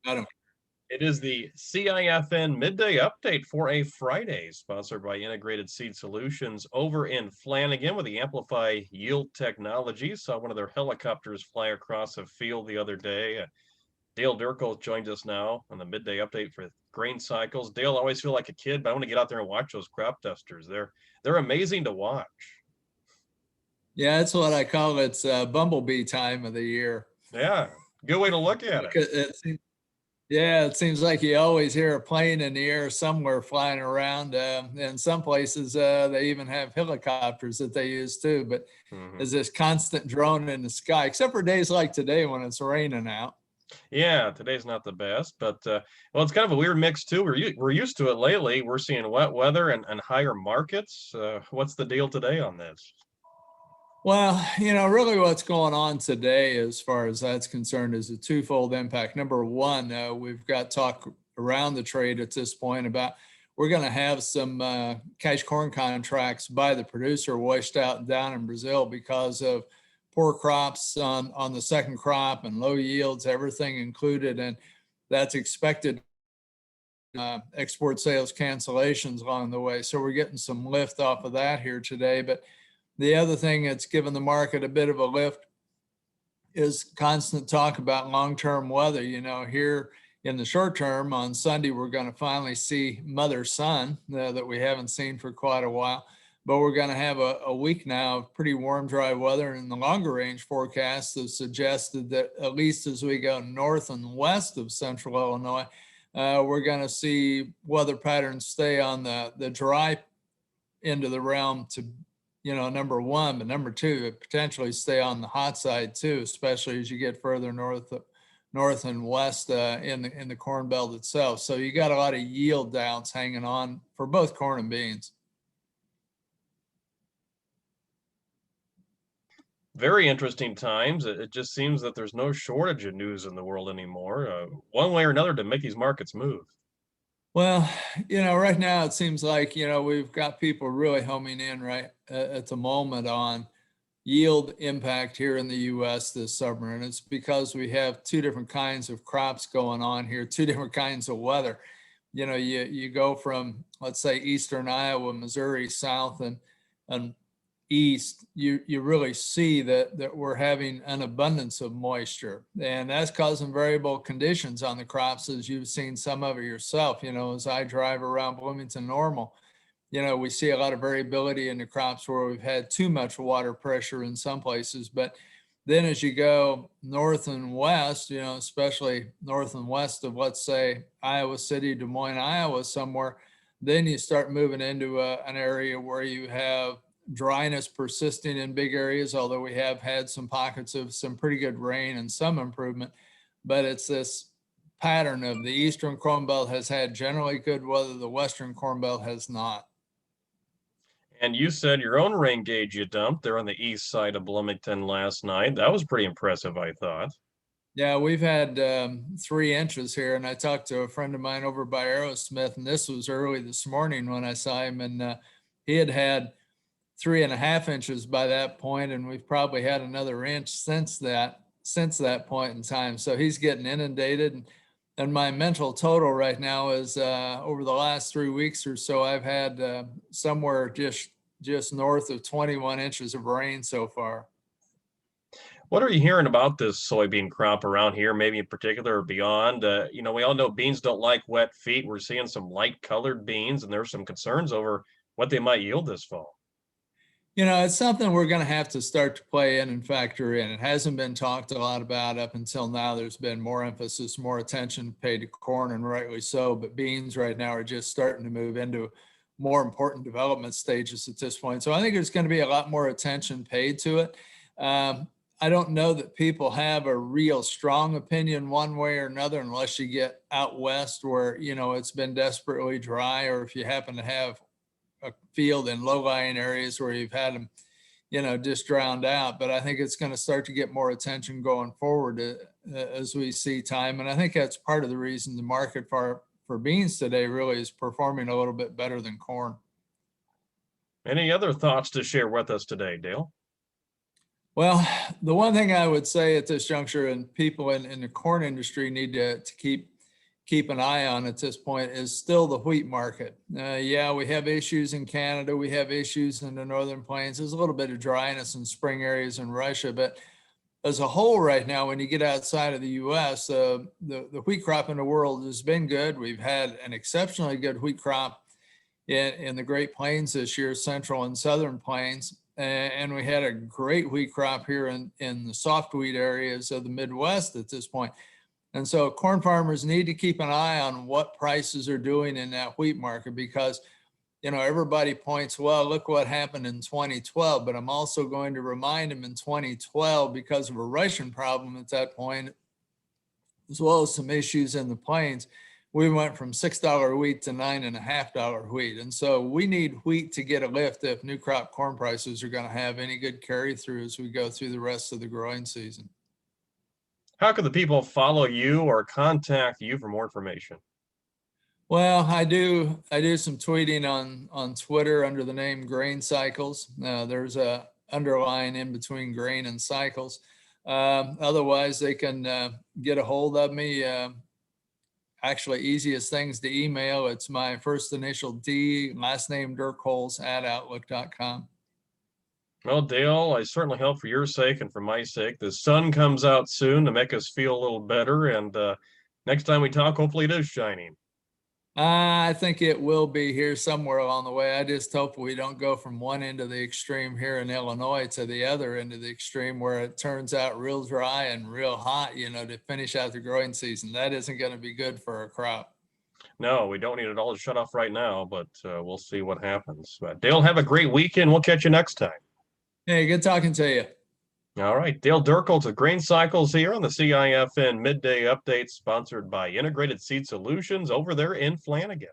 Adam. It is the CIFN Midday Update for a Friday, sponsored by Integrated Seed Solutions over in Flanagan with the Amplify Yield Technology. Saw one of their helicopters fly across a field the other day. Dale Durkle joins us now on the Midday Update for grain cycles. Dale, I always feel like a kid, but I want to get out there and watch those crop dusters. They're amazing to watch. Yeah, that's what I call it's bumblebee time of the year. Yeah, good way to look at it. It seems like you always hear a plane in the air somewhere flying around. In some places, they even have helicopters that they use too. But there's this constant drone in the sky, except for days like today when it's raining out. Yeah, today's not the best, but well, it's kind of a weird mix too. We're used to it lately. We're seeing wet weather and higher markets. What's the deal today on this? Well, really what's going on today, as far as that's concerned, is a twofold impact. Number one, we've got talk around the trade at this point about we're going to have some cash corn contracts by the producer washed out down in Brazil because of poor crops on the second crop and low yields, everything included. And that's expected export sales cancellations along the way. So we're getting some lift off of that here today. But the other thing that's given the market a bit of a lift is constant talk about long-term weather. Here in the short term, on Sunday, we're going to finally see mother sun that we haven't seen for quite a while. But we're going to have a week now of pretty warm, dry weather. And the longer range forecasts have suggested that at least as we go north and west of central Illinois, we're going to see weather patterns stay on the dry end of the realm to number one, but number two, potentially stay on the hot side too, especially as you get further north and west in the corn belt itself. So you got a lot of yield doubts hanging on for both corn and beans. Very interesting times. It just seems that there's no shortage of news in the world anymore, one way or another, to make these markets move. Well, right now it seems like, we've got people really homing in right at the moment on yield impact here in the U.S. this summer. And it's because we have two different kinds of crops going on here, two different kinds of weather. You go from, let's say, eastern Iowa, Missouri, south and east, you really see that we're having an abundance of moisture, and that's causing variable conditions on the crops, as you've seen some of it yourself. As I drive around Bloomington Normal, we see a lot of variability in the crops where we've had too much water pressure in some places. But then as you go north and west, especially north and west of, let's say, Iowa City, Des Moines, Iowa, somewhere, then you start moving into an area where you have dryness persisting in big areas, although we have had some pockets of some pretty good rain and some improvement. But it's this pattern of the eastern corn belt has had generally good weather, the western corn belt has not. And you said your own rain gauge you dumped there on the east side of Bloomington last night. That was pretty impressive, I thought. Yeah, we've had 3 inches here, and I talked to a friend of mine over by Aerosmith, and this was early this morning when I saw him, and he had 3.5 inches by that point, and we've probably had another inch since that point in time. So he's getting inundated, and my mental total right now is over the last 3 weeks or so, I've had somewhere just north of 21 inches of rain so far. What are you hearing about this soybean crop around here, maybe in particular or beyond? We all know beans don't like wet feet. We're seeing some light colored beans, and there's some concerns over what they might yield this fall. It's something we're going to have to start to play in and factor in. It hasn't been talked a lot about up until now. There's been more emphasis, more attention paid to corn, and rightly so. But beans right now are just starting to move into more important development stages at this point. So I think there's going to be a lot more attention paid to it. I don't know that people have a real strong opinion one way or another, unless you get out west where, it's been desperately dry, or if you happen to have a field in low-lying areas where you've had them, just drowned out. But I think it's going to start to get more attention going forward as we see time. And I think that's part of the reason the market for beans today really is performing a little bit better than corn. Any other thoughts to share with us today, Dale? Well, the one thing I would say at this juncture, and people in the corn industry need to keep keep an eye on at this point is still the wheat market. Yeah, we have issues in Canada. We have issues in the Northern Plains. There's a little bit of dryness in spring areas in Russia, but as a whole right now, when you get outside of the US, the wheat crop in the world has been good. We've had an exceptionally good wheat crop in the Great Plains this year, Central and Southern Plains. And we had a great wheat crop here in the soft wheat areas of the Midwest at this point. And so corn farmers need to keep an eye on what prices are doing in that wheat market, because everybody points, well, look what happened in 2012, but I'm also going to remind them in 2012, because of a Russian problem at that point, as well as some issues in the plains, we went from $6 wheat to $9.50 wheat. And so we need wheat to get a lift if new crop corn prices are going to have any good carry through as we go through the rest of the growing season. How can the people follow you or contact you for more information? Well, I do some tweeting on Twitter under the name Grain Cycles. There's a underline in between grain and cycles. Otherwise, they can get a hold of me. Actually, easiest things to email. It's my first initial D, last name Dirkholz @outlook.com. Well, Dale, I certainly hope for your sake and for my sake, the sun comes out soon to make us feel a little better. And next time we talk, hopefully it is shining. I think it will be here somewhere along the way. I just hope we don't go from one end of the extreme here in Illinois to the other end of the extreme where it turns out real dry and real hot, to finish out the growing season. That isn't going to be good for a crop. No, we don't need it all to shut off right now, but we'll see what happens. Dale, have a great weekend. We'll catch you next time. Hey, good talking to you. All right. Dale Dirkholz of Grain Cycles here on the CIFN Midday Update, sponsored by Integrated Seed Solutions over there in Flanagan.